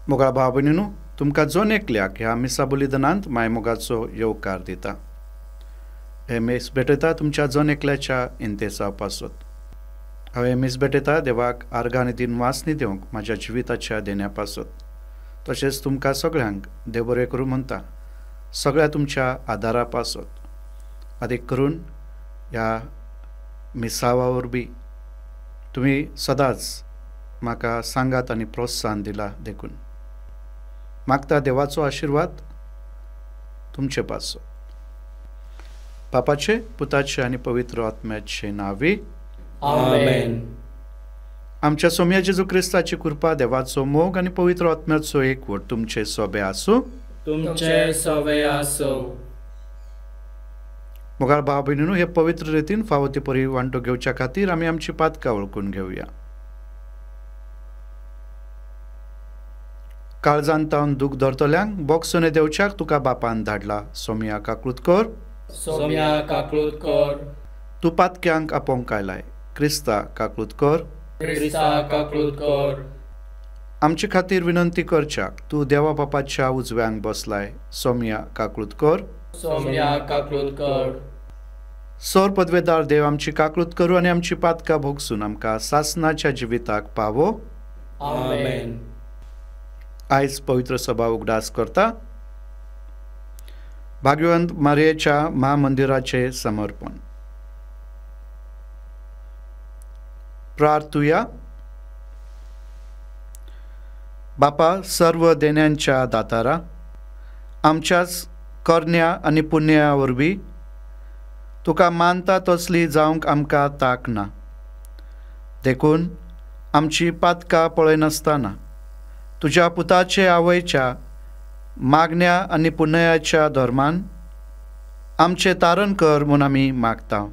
मोगाळ भाव भयणीनो, तुमकां जोन एकल्याक ह्या मिसा बलिदानांत मायमोगाचो येवकार दिता. हे मीस भेटयता तुमच्या जोन एकल्याच्या इंतेसा पासत. हांवें मीस भेटयता देवाक आर्गां दिन वासनी दिवंक म्हाज्या जिविताच्या देण्या पासत. तशेंच तुमकां सगळ्यांक देव बरें करूं म्हणटा, सगळ्या तुमच्या आदारा पासत. आदीक करून ह्या मिसावा वरवीं तुमी सदांच म्हाका सांगात आनी प्रोत्साहन दिला देखून. मागता देवाचो आशिर्वाद तुमचे पासो. बापाचे, पुताचे आनी पवित्र आत्म्याचे नांवी आमेन. आमच्या सोम्या जेजू क्रिस्ताची कृपा, देवाचो मोग आनी पवित्र आत्म्याचो एकवट तुमचे सोबे आसूं. तुमचे सोबे आसो. मोगाळ भाव भयणीनो, हे पवित्र रितीन फावो ती परी वांटो घेवच्या खातीर आमी आमची पातकां वळखून घेवया. काळजांत तावन दूख धरतल्यांक बोगसोने देवच्याक तुका बापान धाडला. सोम्या काकूत कर, सोम्या काकूत कर. तूं पातक्यांक आपोवंक आयलाय. क्रिस्ता काकूत कर. क्रिस्ता काकूत कर. आमचे खातीर विनंती करच्याक तूं देवा बापाच्या उजव्यांक बसलाय. सोम्या काकूत कर. सोम्या काकूत कर. सौर पदवेदार देव, आमची काकूत करूं आनी आमची पातकां भोगसून आमकां सासणाच्या जिविताक पावो. आमेन. आयज पवित्र सभा उगडास करता. भाग्यवंत मारयेच्या महामंदिराचे समर्पण. प्रार्थुया. बापा सर्व देण्यांच्या दातारा, आमच्याच करण्या आनी पुण्या वरवीं तुका मानता तसली जावंक आमकां ताक ना. देखून आमची पातकां पळयनासतना तुज्या पुताचे आवयच्या मागण्या आनी पुण्याच्या धर्मान आमचे तारण कर म्हूण आमी मागता.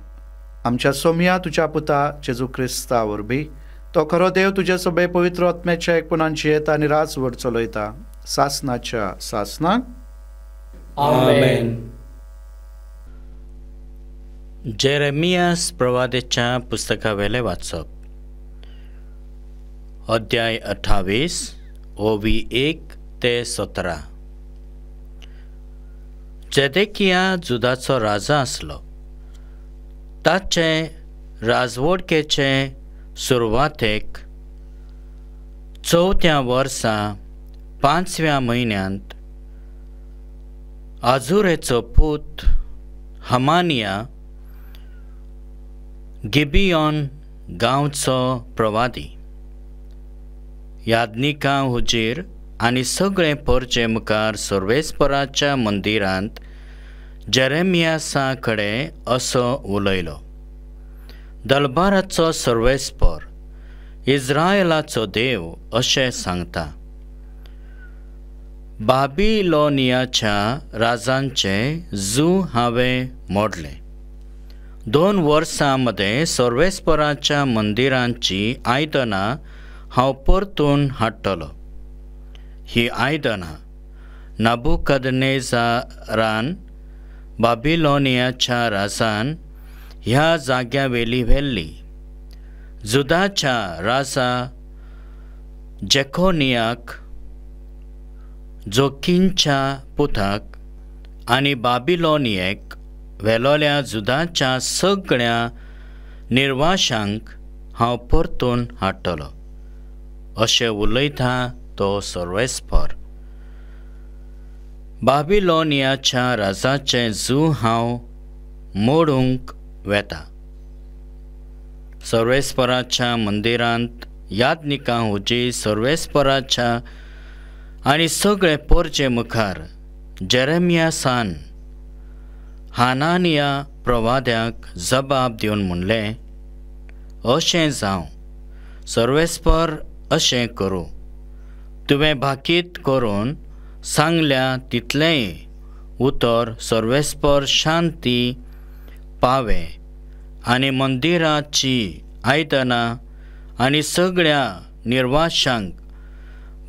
आमच्या सोम्या तुज्या पुता जेजू क्रिस्ता वरवीं तो खरो देव तुजे सोबे पवित्र आत्म्याच्या एकपणांची येता आनी राजवट चलयता सासणाच्या सासणाक. आमेन. जेरेमियास प्रवादेच्या पुस्तकावेले वाचप. अध्याय 28 ओवी 1 ते 17. जेदेकिया जुदाचो राजा आसलो. ताचे राजवडकेचे सुरवातेक 4थ्या वर्सा 5व्या म्हयन्यांत आजुरेचो पूत हमानिया गिबियोन गांवचो प्रवादी यादनिका हुजीर आनी सगळे परचे मुखार सर्वेस्पराच्या मंदिरांत जेरेमियासा कडेन असो उलयलो. दलबाराचो सर्वेस्पर, इस्रायेलाचो देव अशें सांगता, बाबिलोनियाच्या राजांचे जू हांवें मोडले. 2 वर्सां मध्ये सर्वेस्पराच्या मंदिरांची आयदनां हांव परतून हाडटलो. ही आयदनां नबुकदनेझारान बाबिलोनियाच्या राजान ह्या जाग्यावेली व्हेल्ली. जुदाच्या राजा जेकोनियाक, जोखीनच्या पुताक आनी बाबिलोनियेक व्हेलोल्या जुदाच्या सगळ्या निर्वाशांक हांव परतून हाडटलो. अशें उलयता तो सर्वेस्पर. बाबिलोनियाच्या राजाचे जू हांव मोडूंक वेता. सर्वेस्पराच्या मंदिरांत यादनिका हुजी सर्वेस्पराच्या आनी सगळे परचे मुखार जेरेमियासान हानानिया प्रवाद्याक जबाब दिवन म्हणलें, अशें जावं, सर्वेस्पर अशें करूं. तुवें भाकीत करून सांगल्या तितलेंय उतर सर्वेस्पर शांती पावे आनी मंदिराची आयदनां आनी सगळ्या निर्वाशांक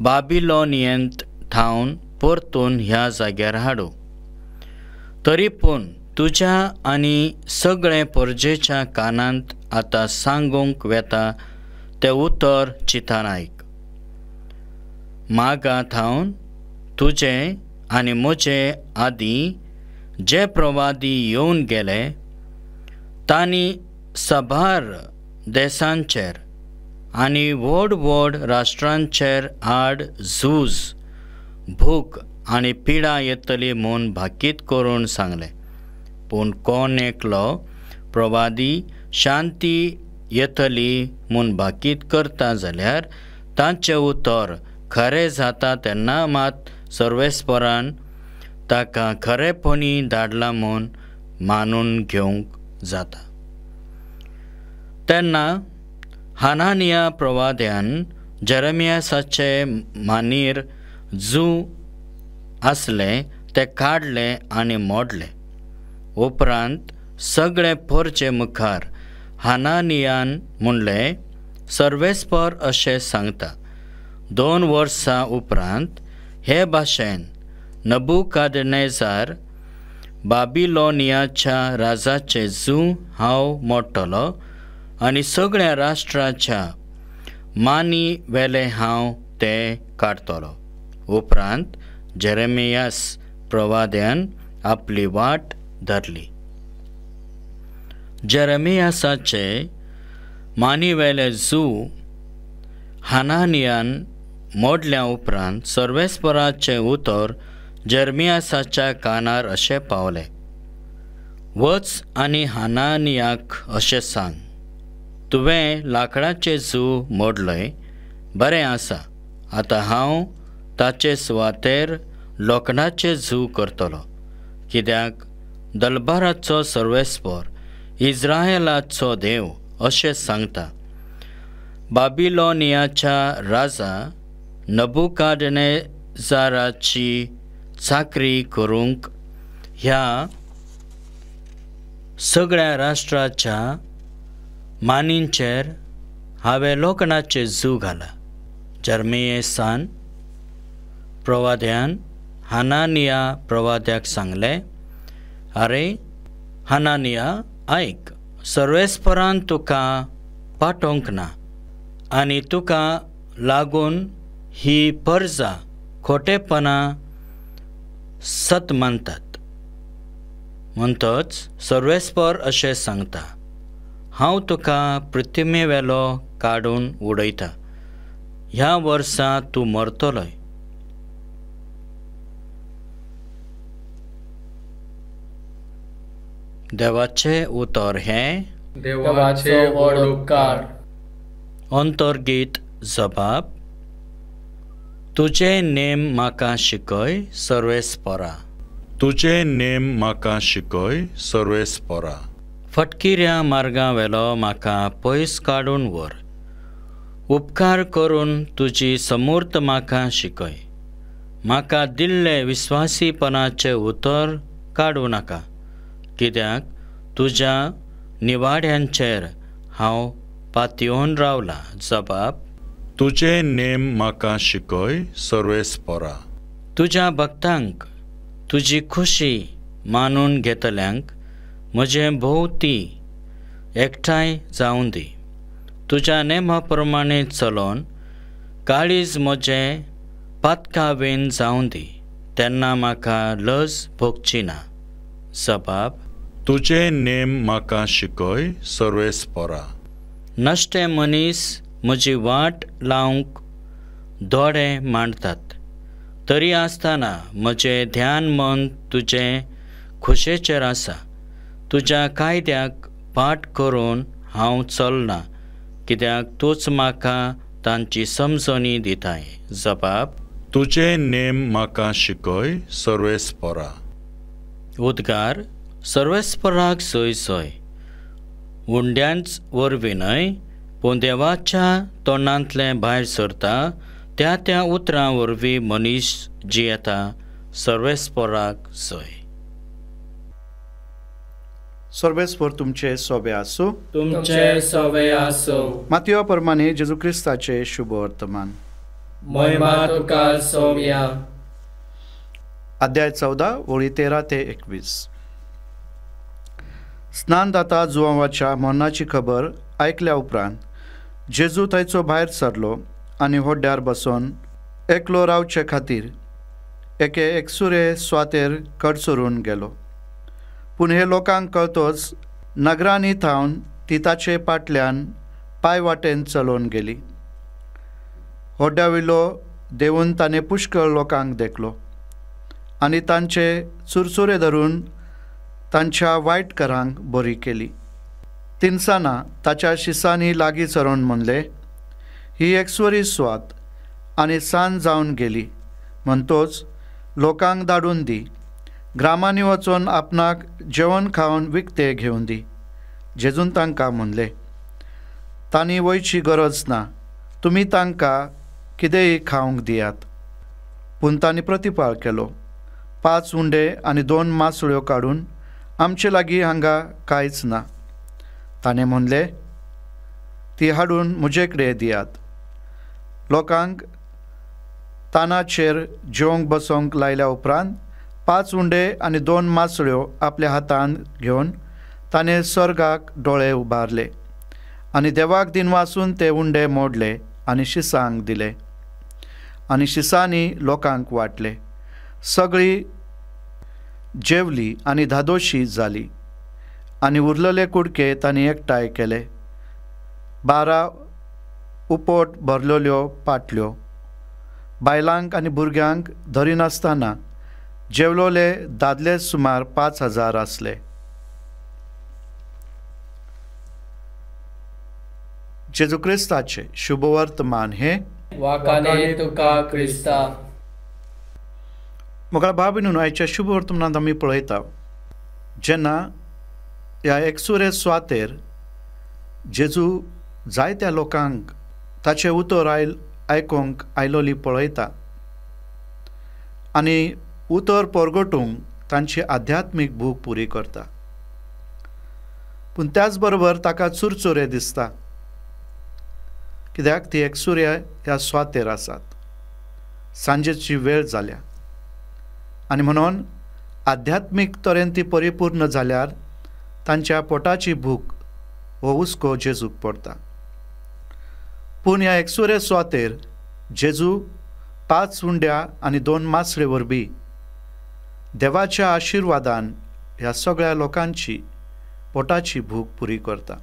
बाबिलोनियेंत थावन परतून ह्या जाग्यार हाडूं. तरी पूण तुज्या आनी सगळे परजेच्या कानांत आतां सांगूंक वेता तें उतर चिंतान आयक. मागात हांव तुजे आनी म्हजे आदीं जे प्रवादी येवन गेले तांणी साबार देशांचेर आनी व्हड व्हड राष्ट्रांचेर आड झूज भूक आनी पिडा येतली म्हूण भाकीत करून सांगलें. पूण कोण एकलो प्रवादी शांती येतली म्हूण भाकीत करता जाल्यार तांचें उतर खरें जाता तेन्ना मात सर्वेस्परान ताका खरेपणी धाडला म्हूण मानून घेवंक जाता. तेन्ना हनानिया प्रवाद्यान जेरेमियासाचे मानीर जू आसले ते काडले आनी मोडले. उपरांत सगळे परचे मुखार हनानियान म्हणलें, सर्वेस्पर अशें सांगता, 2 वर्सां उपरांत हे भाशेन नबुकादनेजार बाबिलोनियाच्या राजाचे जू हांव मोडटलो आनी सगळ्या राष्ट्राच्या मानी वेले हांव ते काडटलो. उपरांत जेरेमियास प्रवाद्यान आपली वाट धरली. जेरेमियासाचे मानीवेले जू हनानियान मोडल्या उपरांत सर्वेस्पराचें उतर जेरेमियासाच्या कानार अशें पावलें, वच आनी हनानियाक अशें सांग, तुवें लाकडाचे जू मोडलय, बरें आसा, आतां हांव ताचे सुवातेर लोखंडाचे जू करतलो, कित्याक दरबाराचो सर्वेस्पर इस्रायेलाचो देव अशें सांगता, बाबिलोनियाच्या राजा नबुकादनेजाराची चाकरी करूंक ह्या सगळ्या राष्ट्राच्या मानींचेर हांवें लोखंडाचे जू घाला. जेरेमियासान प्रवाद्यान हनानिया प्रवाद्याक सांगलें, आरे हनानिया, आयक, सर्वेस्परान तुका पाठोवंक ना आनी तुका लागून ही परजा खोटेपणा सत मानतात. म्हणटच सर्वेस्पर अशें सांगता, हांव तुका पृथ्वी वेलो काडून उडयता, ह्या वर्सा तूं मरतलोय. देवाचे उतर हें, देवाचे व्हड उपकार. अंतर्गीत जबाब, तुजे नेम म्हाका शिकय सर्वेस्परा. तुजे नेम म्हाका शिकय सर्वेस्परा. फटकिऱ्या मार्गा वेलो म्हाका पयस काडून व्हर. उपकार करून तुजी समूर्त म्हाका शिकय. म्हाका दिल्ले विस्वासीपणाचे उतर काडूं नाका, कित्याक तुज्या निवाड्यांचेर हांव पातयेवन रावला. जबाब, तुजे नेम म्हाका शिकय सर्वेस्परा. तुज्या भक्तांक तुजी खुशी मानून घेतल्यांक म्हजे भोवती एकठांय जावं दी. तुज्या नेमा प्रमाणे चलोन काळीज म्हजें पातकावेन जावं दी, तेन्ना म्हाका लज भोगची ना. जबाब, तुजे नेम म्हाका शिकय सर्वेस्परा. नश्टे मनीस म्हजी वाट लावंक दोळे मांडतात, तरी आसतना म्हजें ध्यान मन तुजे खुशेचेर आसा. तुज्या कायद्याक पाट करून हांव चलना, कित्याक तूंच म्हाका तांची समजणी दिताय. जबाब, तुजे नेम म्हाका शिकय सर्वेस्परा. उद्गार, सर्वेस्पराक सय सय. उंड्यांच वरवीं न्हय, पूण देवाच्या तोंडांतलें भायर सरता त्या त्या उतरां वरवीं मनीस जियेता. सर्वेस्पराक सय. सर्वेस्पर तुमचे सोबे आसूं. तुमचे सवे आसो. मातयो प्रमाणे जेजू क्रिस्ताचे शुभ वर्तमान. महिमा तुका सौम्या. अध्याय 14 ओळी 13 ते 21. स्नानदाता जुआवाच्या मरणाची खबर आयकल्या उपरांत जेजू थंयचो भायर सरलो आनी होड्ड्यार बसून एकलो रावचे खातीर एके एकसुरे स्वातेर कडसरून गेलो. पूण हे लोकांक कळतोच नगरांनी थावन ती ताचे फाटल्यान पांय वाटेन चलोवन गेली. होड्ड्याविलो देवून ताणें पुष्कळ लोकांक देखलो आनी तांचे चुरचुरे धरून तांच्या वायट करांक बरी केली. तिनसाना ताच्या शिसांनी लागीं सरोन म्हणले, ही एकसुरी स्वात आनी सांज जावन गेली, म्हणटोच लोकांक धाडून दी, ग्रामांनी वचून आपणाक जेवण खावन विकते घेवन दी. जेजून तांकां म्हणले, तांणी वयची गरज ना, तुमी तांकां कितेंय खावंक दियात. पूण तांणी प्रतिपाळ केलो, 5 उंडे आनी 2 मासळ्यो काडून आमचे लागीं हांगा कांयच ना. ताणें म्हणलें, ती हाडून म्हजे कडेन दियात. लोकांक तानाचेर जेवंक बसोंक लायल्या उपरांत 5 उंडे आनी 2 मासळ्यो आपल्या हातांत घेवन ताणें स्वर्गाक दोळे उबारले आनी देवाक दिनवासून ते उंडे मोडले आनी शिसांक दिले आनी शिसांनी लोकांक वाटले. सगळीं जेवली आनी धादोशी जाली आनी उरलेले कुडके तांणी एकठांय केले. 12 उपोट भरलेल्यो पाटल्यो बायलांक आनी भुरग्यांक धरिनासतना जेवलोले दादले सुमार 5,000 आसले. जेजू क्रिस्ताचे शुभवर्तमान हे वाकाने तुका क्रिस्ता. मोगळा भाव भयणीनो, आयच्या शुभवर्तमानांत आमी पळयता जेन्ना ह्या एकसुरे स्वातेर जेजू जायत्या लोकांक ताचें उतर आयकूंक आयलोली पळयता आनी उतर परगटूंक तांची आध्यात्मीक भूक पुरी करता. पूण त्याच बरोबर ताका चुरचुरे दिसता, कित्याक ती एकसुऱ्या ह्या स्वातेर आसात. सांजेची वेळ जाल्या आनी म्हणून आध्यात्मीक तरेन ती परिपूर्ण जाल्यार तांच्या पोटाची भूक हो हुस्को जेजूक पडटा. पूण ह्या एकसुरे स्वातेर जेजू 5 उंड्या आनी 2 मासळे वरवीं देवाच्या आशिर्वादान ह्या सगळ्या लोकांची पोटाची भूक पुरी करता,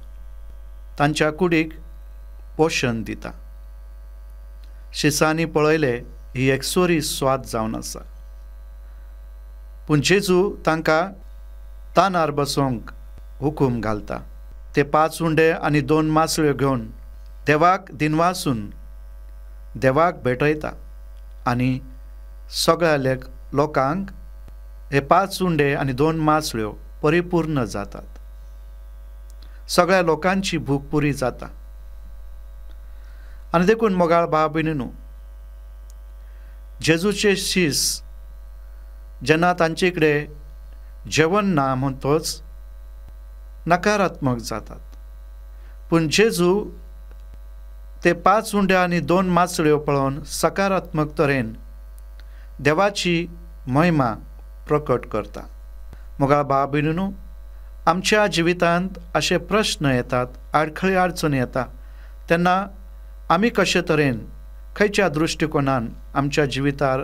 तांच्या कुडीक पोशण दिता. शिसांनी पळयले ही एकसुरी स्वात जावन आसा, पूण जेजू तांकां तानार बसोंक हुकूम घालता. ते 5 उंडे आनी 2 मासळ्यो घेवन देवाक दिनवासून देवाक भेटयता आनी सगळ्या लोकांक हे 5 उंडे आनी 2 मासळ्यो परिपूर्ण जातात. सगळ्या लोकांची भूक पुरी जाता. आनी देखून मोगाळ भाव भयणीनो, जेजूचे शीस जेन्ना तांचे कडेन जेवण ना म्हणटोच नकारात्मक जातात. पूण जेजू ते 5 उंडे आनी 2 मासळ्यो पळोवन सकारात्मक तरेन देवाची महिमा प्रकट करता. मोगाळ भाव भयणीनो, आमच्या जिवितांत अशे प्रश्न येतात, आडखळी अडचणी येता, तेन्ना आमी कशे तरेन खंयच्या दृश्टिकोनान आमच्या जिवितार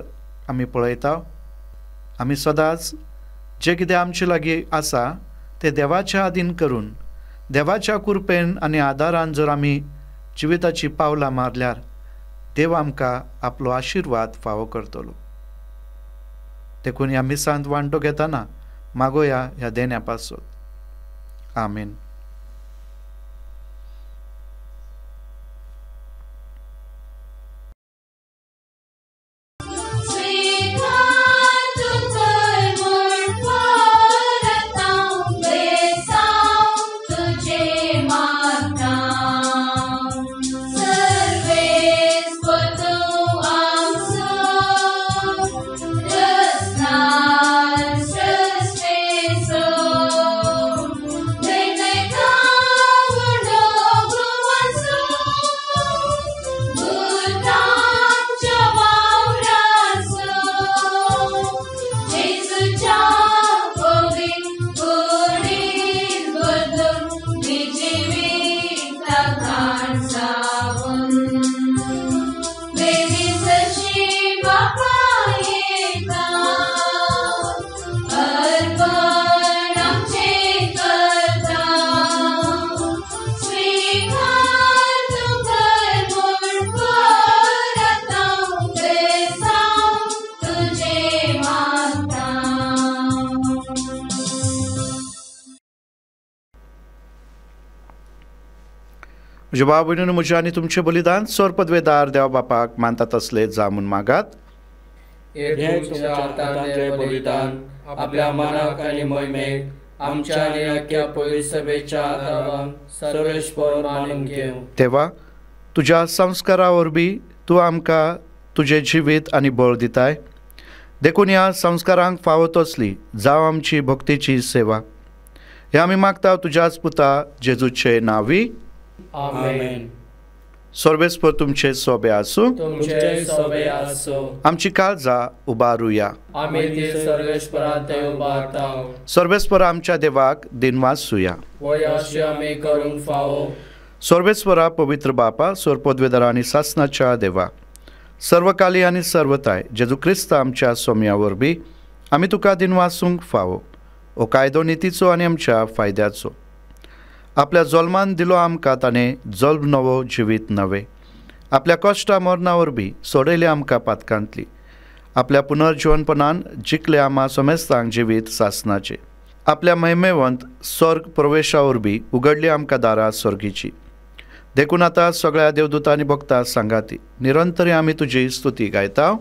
आमी पळयता. आमी सदांच जे कितें आमचे लागीं आसा ते देवाच्या आदीन करून देवाच्या कृपेन आनी आदारान जर आमी जिविताची पावलां मारल्यार देव आमकां आपलो आशिर्वाद फावो करतलो. देखून ह्या मिसांत वांटो घेतना मागोया ह्या देण्या पासून. आमीन. May म्हज्या भाव भयणीनो, म्हजें आनी तुमचें बलिदान सोर पदवेदार देवा बापाक मानता तसलें जावून मागात. हे तुमच्या हातांतलें बलिदान आपल्या मानाक आनी महिमेक आमच्या आनी अख्ख्या पवित्र सभेच्या आदारान सर्वेस्पर मानून घेवं. देवा, तुज्या संस्कारा वरवीं तूं आमकां तुजें जिवीत आनी बळ दिताय. देखून ह्या संस्कारांक फावो तसली जावं आमची भक्तीची सेवा. हे आमी मागता तुज्याच पुता जेजूचे नांवी. आमेन. सर्वेस्पर तुमचे सोबे आसूं. तुमचे सोबे आसूं. आमची काळजां उबारुया. आमी ती सर्वेस्परांत उबारता. सर्वेस्पर आमच्या देवाक दिनवासूया. वय अशें आमी करूंक फावो. सर्वेस्परा पवित्र बापा, सोर पदवेदारा आनी सासणाच्या देवा, सर्वकाली आनी सर्वताय जेजू क्रिस्त आमच्या सोम्या वरवीं आमी तुका दिनवासूंक फावो. हो कायदो नितीचो आनी आमच्या फायद्याचो. आपल्या जल्मान दिलो आमकां ताणें जल्म नवो जिवीत नवे. आपल्या कश्टा मरणा वरवीं सोडयले आमकां पातकांतली. आपल्या पुनर्जीवनपणान जिखले आम्हा समेस्तांक जिवीत सासणाचे. आपल्या महिमेवंत स्वर्ग प्रवेशा वरवीं उगडली आमकां दारां स्वर्गीची. देखून आतां सगळ्या देवदूतांनी भक्तां सांगाती निरंतरी आमी तुजी स्तुती गायता.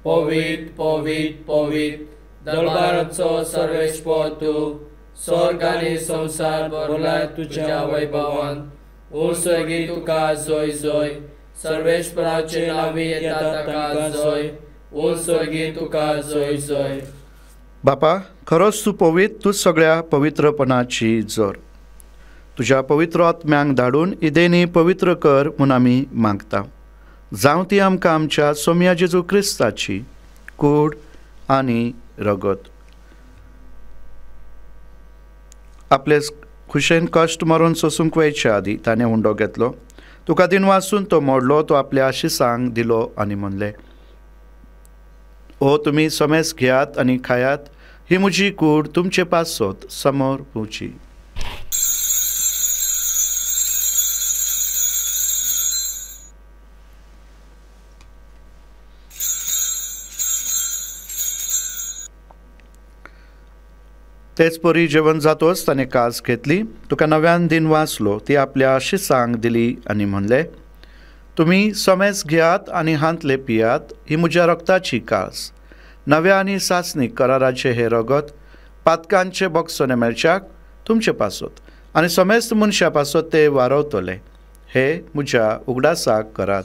पवित्र पवित्र पवित्र दरबाराचो सर्वेस्पर तूं, स्वर्ग आनी संवसार भरलाय तुज्या वैभवान. उंचगी तुका जय जय. सर्वेस्पराचे नांवी येता ताका जय. उंचगी तुका जय जय. बापा, खरोच तूं पवित्र, तूं सगळ्या पवित्रपणाची जोर. तुज्या पवित्र आत्म्यांक धाडून इदेनी पवित्र कर म्हूण आमी मागता. जावं ती आमकां आमच्या सोम्या जेजू क्रिस्ताची कूड आनी रगत. आपले खुशेन कश्ट मरून सोसूंक वयच्या आदी ताणें हुंडो घेतलो. तुका दिनवासून तो मोडलो. तो आपल्या आशिसांक दिलो आनी म्हणलें, ओ तुमी समेस घेयात आनी खायात. ही म्हजी कूड तुमचे पासत समोर पुची. तेच परी जेवण जातोच ताणें कास घेतली. तुका नव्यान दिन वाचलो. ती आपल्या शिसांक दिली आनी म्हणलें, तुमी समेस घेयात आनी हांतले पियात. ही म्हज्या रक्ताची कास, नव्या आनी सासणीक कराराचे हे रगत, पातकांचे बगसोने मेळच्याक तुमचे पासत आनी समेस्त मनशा पासत ते वारवतले. हे म्हज्या उगडासाक करात.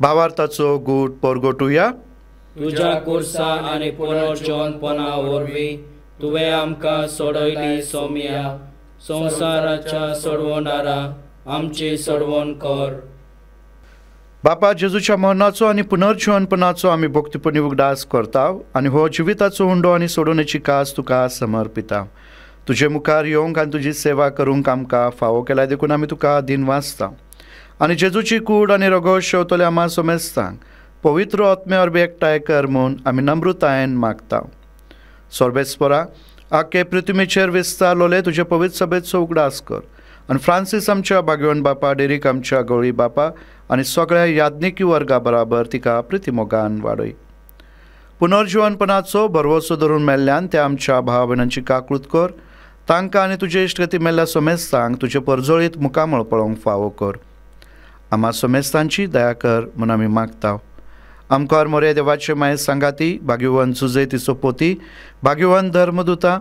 भावार्थाचो गूट परगोटुया. तुज्या कुर्सा आनी पुनर्जीवनपणा वरवीं तुवें आमकां सोडयली सोम्या. संवसाराच्या सोडवणारा आमची सोडवण कर. बापा, जेजूच्या मरणाचो आनी पुनर्जीवनपणाचो आमी भक्तीपणी उगडास करता आनी हो जिविताचो हुंडो आनी सोडवणेची कास तुका समर्पिता. तुजे मुखार येवंक आनी तुजी सेवा करूंक आमकां फावो केला. देखून आमी तुका दिन वाचता आनी जेजूची कूड आनी रगत शेवतले आम्हा समेस्तांक पवित्र आत्मे वरवीं एकठांय कर म्हूण आमी नम्रतायेन मागता. सर्वेस्परा, आख्खे पृथ्वीचेर विस्तारलोले तुजे पवित्र सभेचो उगडास कर आनी फ्रांसीस आमच्या भाग्यवान बापा, डेरीक आमच्या गवळी बापा आनी सगळ्या याज्ञिकी वर्गा बराबर तिका प्रितीमोगान वाडय. पुनर्जीवनपणाचो भरवोसो धरून मेल्ल्यान त्या आमच्या भाव भयणांची काकूळट कर. तांकां आनी तुजे इश्टगती मेल्ल्या समेस्तांक तुजे परजळीत मुखामळ पळोवंक फावो कर. आम्हा समेस्तांची दया कर म्हूण आमी मागता. आमकां मोरये देवाचे माये सांगाती, भाग्यवान जुजे तिचो पोती, भाग्यवान धर्मदुता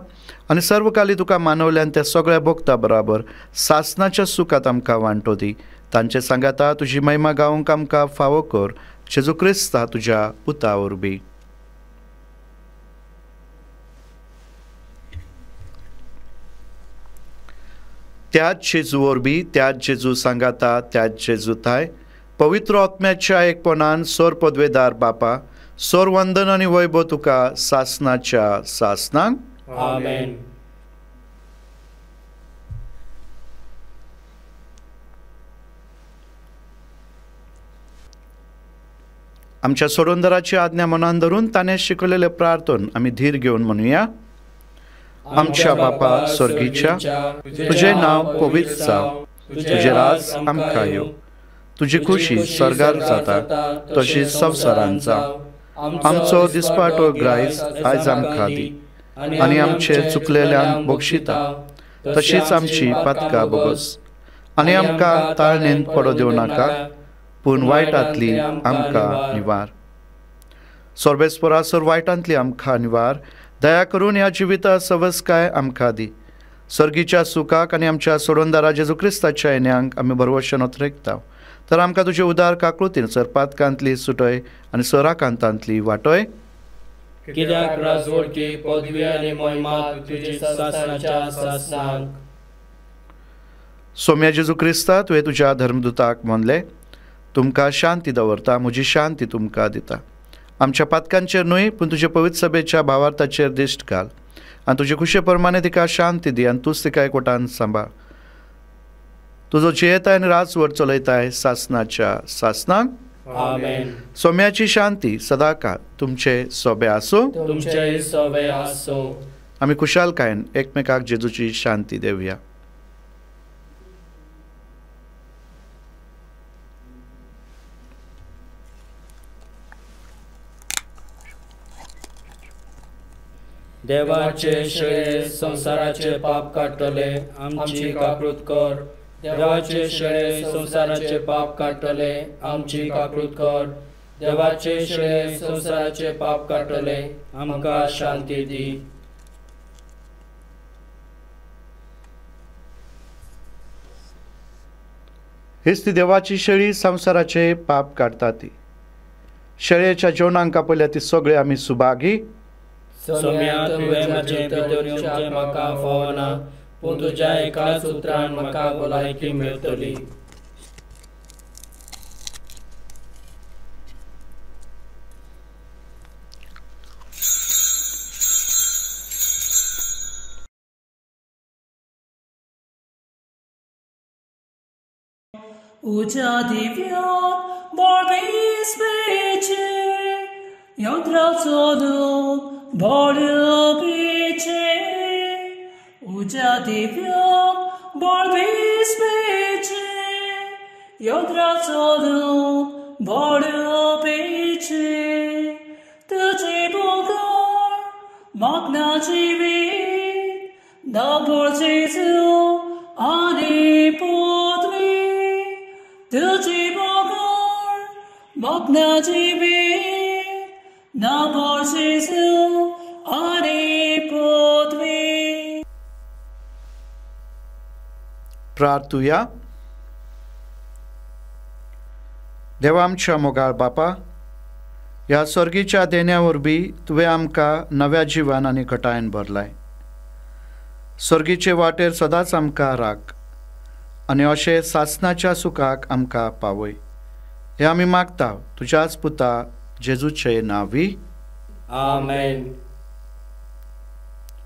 आनी सर्वकाली तुका मानवल्यान त्या सगळ्या भक्तां बराबर सासणाच्या सुखात आमकां वांटो दी. तांचे सांगाता तुजी महिमा गावंक आमकां फावो कर. जेजू क्रिस्ता तुज्या पुता वरवीं. त्याच जेजू वरवीं, त्याच जेजू सांगाता, त्याच जेजूताय पवित्र आत्म्याच्या एकपणान सोर पदवेदार बापा, सोर वंदन आनी वैभव तुका सासणाच्या सासणांक. आमेन. आमच्या सोडवंदराची आज्ञा मनान धरून ताणें शिकवलेले प्रार्थन आमी धीर घेवन म्हणुया. आमच्या बापा स्वर्गीच्या, तुझे नाव पवित्र जावं. तुझे राज आमकां येवं. तुजी खुशी सर्गार जाता तशीच संवसारांत जाव. आमचो दिसपाटो ग्रायज आयज आमकां दी आनी आमचे चुकलेल्यांक बक्षिता तशीच आमची पातकां बोगस. आनी आमकां ताळणेंत पडो दिवं नाका पूण वायटांतली आमकां निवार. सर्वेस्परासर वायटांतली आमकां निवार. दया करून ह्या जिविता सवस्काय आमकां दी. सर्गीच्या सुखाक आनी आमच्या सोडवणदारा जेजू क्रिस्ताच्या येण्याक आमी बरवशेन उतरेकता. तर आमकां तुजे उदार काकृतीन सरपातकांतली सुटय आनी सराकांतांतली वाटय. कित्याक राजवटी पदवी आनी मोहिमा तुजी सासणाच्या सासणांक. सोम्या जेजू क्रिस्ता तुवें तुज्या धर्मदुताक म्हणलें, तुमकां शांती दवरता, म्हजी शांती तुमकां दिता. आमच्या पातकांचेर न्हय पूण तुजे पवित्र सभेच्या भावार्थाचेर दिश्ट घाल आनी तुजे खुशे प्रमाणे तिका शांती दी आनी तूंच तिका एकवटान सांबाळ. तुजो जियेताय आनी राजवट चलयताय सासणाच्या सासणांक. आमेन. सोम्याची शांती सदांकाळ तुमचे सोबे आसूं. तुमचे सोबे आसूं. आमी खुशालकायेन एकमेकाक जेजूची शांती देवया. देवाचे शेळे संसाराचे पाप काडटले आमची काकृत कर. देवाचे शेळे संसाराचे पाप काडटले आमची काकृत कर. देवाचे शेळे संसाराचे पाप काडटले आमकां शांती दी. हीच ती देवाची शेळी संसाराचे पाप काडटा ती. शेळयेच्या जेवणांक आपयल्या ती सगळे आमी सुभागी. सोम्या तुवें म्हाजें भितर येवचें म्हाका फावना पूण तुज्या एकाच उतरान म्हाका भलायकी मेळटली. Ucea diviat vorbis bece, iodrațonul vorbice. Ucea diviat vorbis bece, iodrațonul vorbice. Tăci bogar, magna civit, da porțițu ani potri. Tăci bogar, magna civit, da porțițu ani potri. प्रार्थुया. देवा आमच्या मोगाळ बापा, ह्या स्वर्गीच्या देण्या वरवीं तुवें आमकां नव्या जिवन आनी घटायेन भरलाय. स्वर्गीचे वाटेर सदांच आमकां राख आनी अशें सासणाच्या सुखाक आमकां पावय. हे आमी मागता तुज्याच पुता जेजूचे नांवी. आमेन.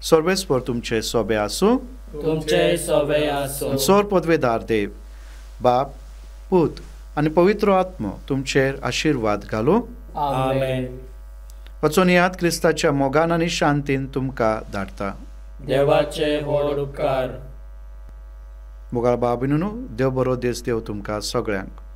सर्वेस्पर तुमचे सोबे आसूं. तुमचे सोबे आसूं. सोर पदवेदार देव, बाप, पूत आनी पवित्र आत्मो तुमचेर आशिर्वाद घालूं. आमेन. वचून याद क्रिस्ताच्या मोगान आनी शांतीन तुमकां धाडटा. देवाचे व्हड उपकार. मोगाळ बाबिनू देव बरो देस देव तुमकां सगळ्यांक.